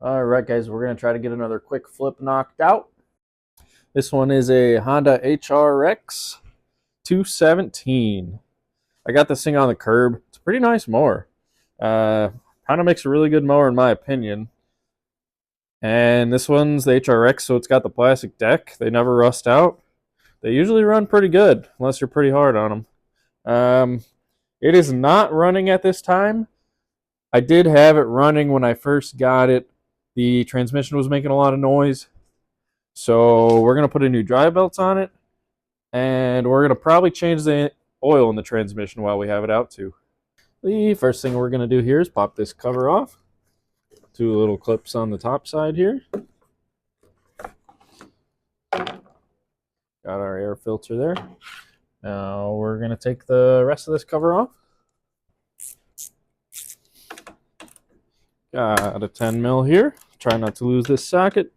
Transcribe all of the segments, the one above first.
All right, guys, we're going to try to get another quick flip knocked out. This one is a Honda HRX217. I got this thing on the curb. It's a pretty nice mower. Kind of makes a really good mower in my opinion. And this one's the HRX, so it's got the plastic deck. They never rust out. They usually run pretty good, unless you're pretty hard on them. It is not running at this time. I did have it running when I first got it. The transmission was making a lot of noise. So we're going to put a new drive belts on it. And we're going to probably change the oil in the transmission while we have it out too. The first thing we're going to do here is pop this cover off. Two little clips on the top side here. Got our air filter there. Now we're going to take the rest of this cover off. Got a 10 mil here. Try not to lose this socket.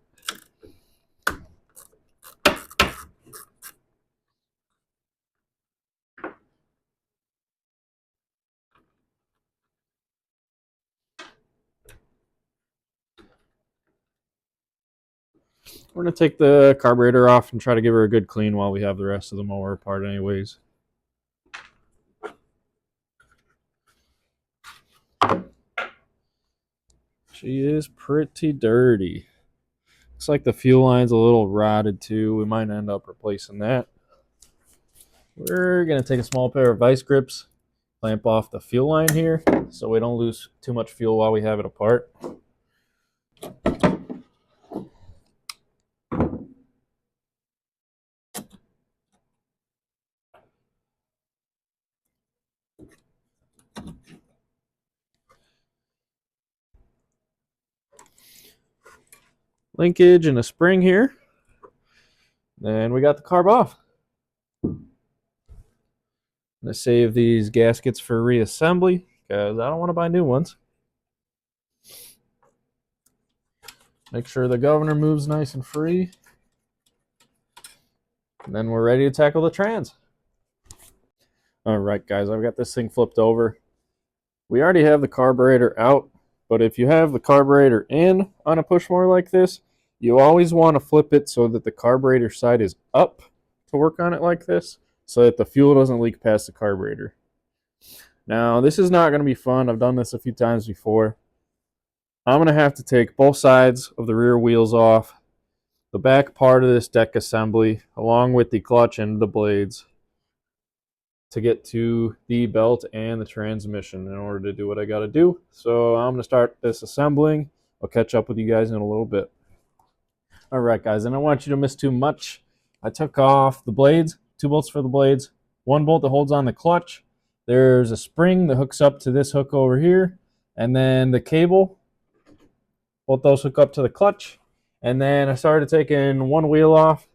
We're going to take the carburetor off and try to give her a good clean while we have the rest of the mower apart anyways. She is pretty dirty. Looks like the fuel line's a little rotted too. We might end up replacing that. We're going to take a small pair of vice grips, clamp off the fuel line here so we don't lose too much fuel while we have it apart. Linkage and a spring here. Then we got the carb off. I'm going to save these gaskets for reassembly because I don't want to buy new ones. Make sure the governor moves nice and free. And then we're ready to tackle the trans. All right, guys, I've got this thing flipped over. We already have the carburetor out, but if you have the carburetor in on a push mower like this, you always want to flip it so that the carburetor side is up to work on it like this, so that the fuel doesn't leak past the carburetor. Now, this is not going to be fun. I've done this a few times before. I'm going to have to take both sides of the rear wheels off, the back part of this deck assembly, along with the clutch and the blades, to get to the belt and the transmission in order to do what I got to do. So I'm going to start this assembling. I'll catch up with you guys in a little bit. All right, guys, I don't want you to miss too much. I took off the blades, 2 bolts for the blades, 1 bolt that holds on the clutch. There's a spring that hooks up to this hook over here, and then the cable. Both those hook up to the clutch. And then I started taking 1 wheel off.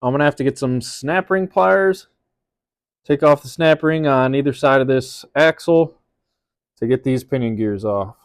I'm going to have to get some snap ring pliers. Take off the snap ring on either side of this axle to get these pinion gears off.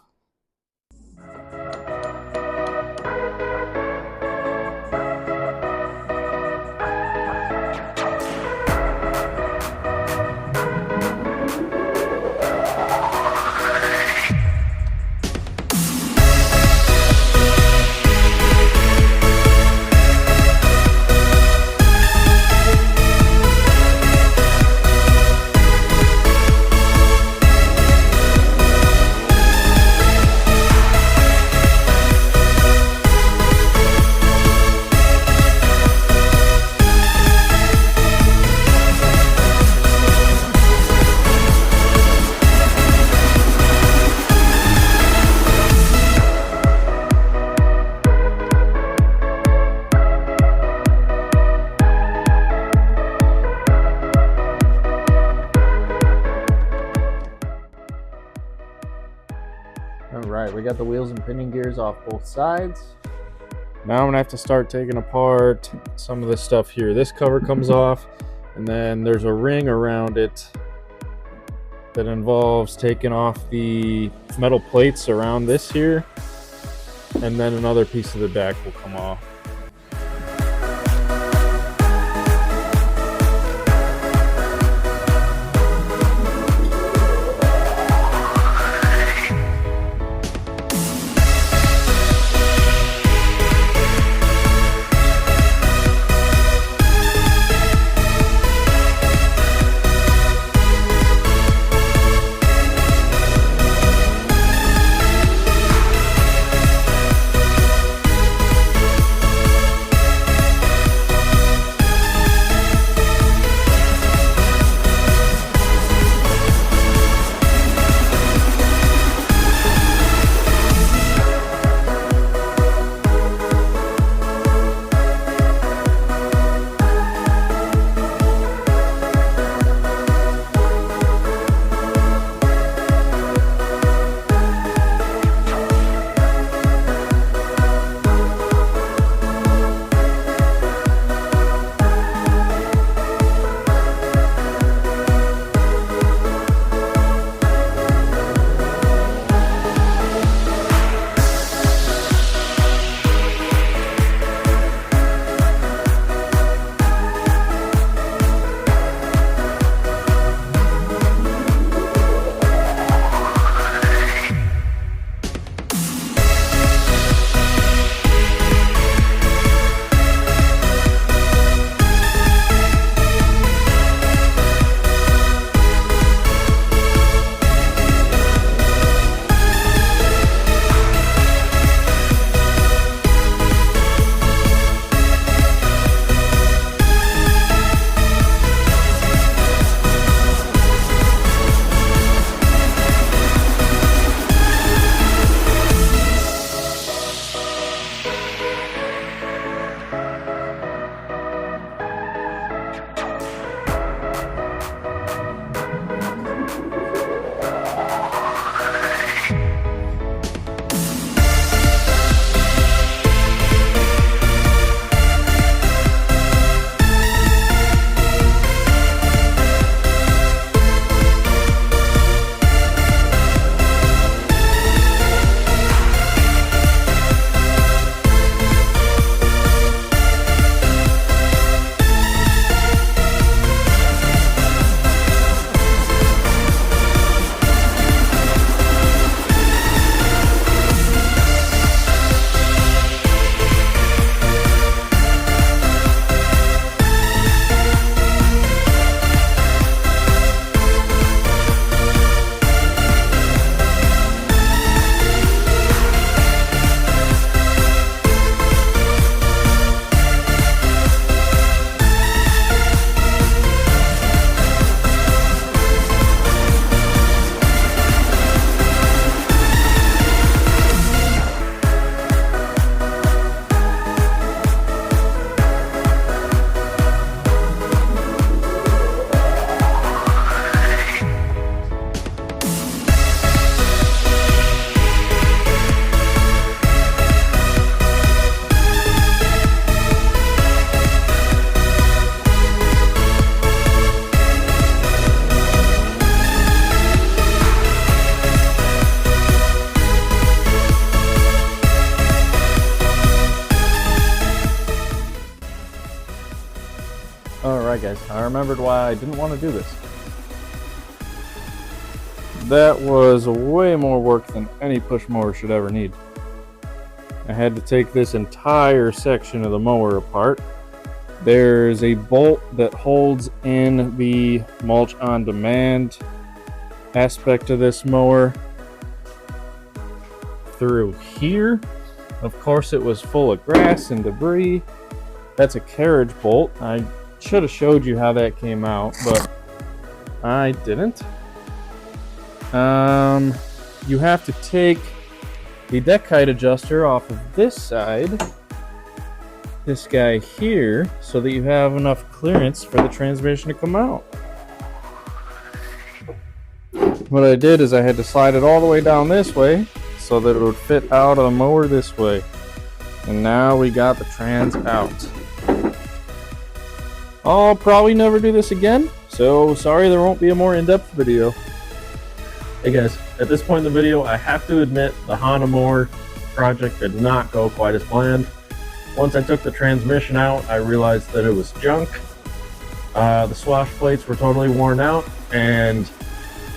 Alright, we got the wheels and pinion gears off both sides. Now I'm going to have to start taking apart some of this stuff here. This cover comes off, and then there's a ring around it that involves taking off the metal plates around this here, and then another piece of the deck will come off. Alright guys, I remembered why I didn't want to do this. That was way more work than any push mower should ever need. I had to take this entire section of the mower apart. There's a bolt that holds in the mulch on demand aspect of this mower through here. Of course, it was full of grass and debris. That's a carriage bolt. I should have showed you how that came out, but I didn't. You have to take the deck height adjuster off of this side, this guy here, so that you have enough clearance for the transmission to come out. What I did is I had to slide it all the way down this way so that it would fit out of the mower this way. And now we got the trans out. I'll probably never do this again, so sorry there won't be a more in-depth video. Hey guys, at this point in the video, I have to admit the Honda mower project did not go quite as planned. Once I took the transmission out, I realized that it was junk. The swash plates were totally worn out, and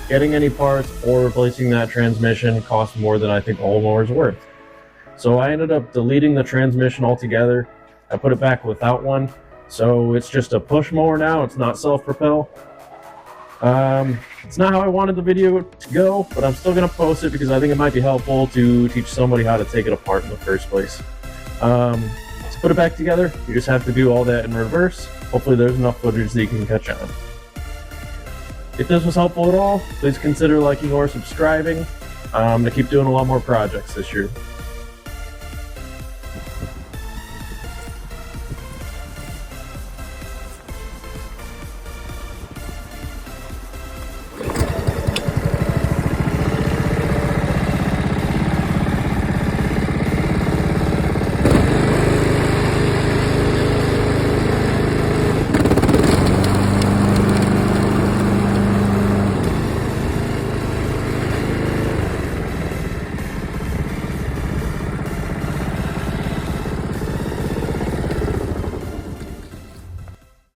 getting any parts or replacing that transmission cost more than I think the whole mower's worth. So I ended up deleting the transmission altogether. I put it back without one, so it's just a push mower now. It's not self-propel. It's not how I wanted the video to go, but I'm still going to post it because I think it might be helpful to teach somebody how to take it apart in the first place. To put it back together, you just have to do all that in reverse. Hopefully there's enough footage that you can catch on. If this was helpful at all, please consider liking or subscribing to keep doing a lot more projects this year.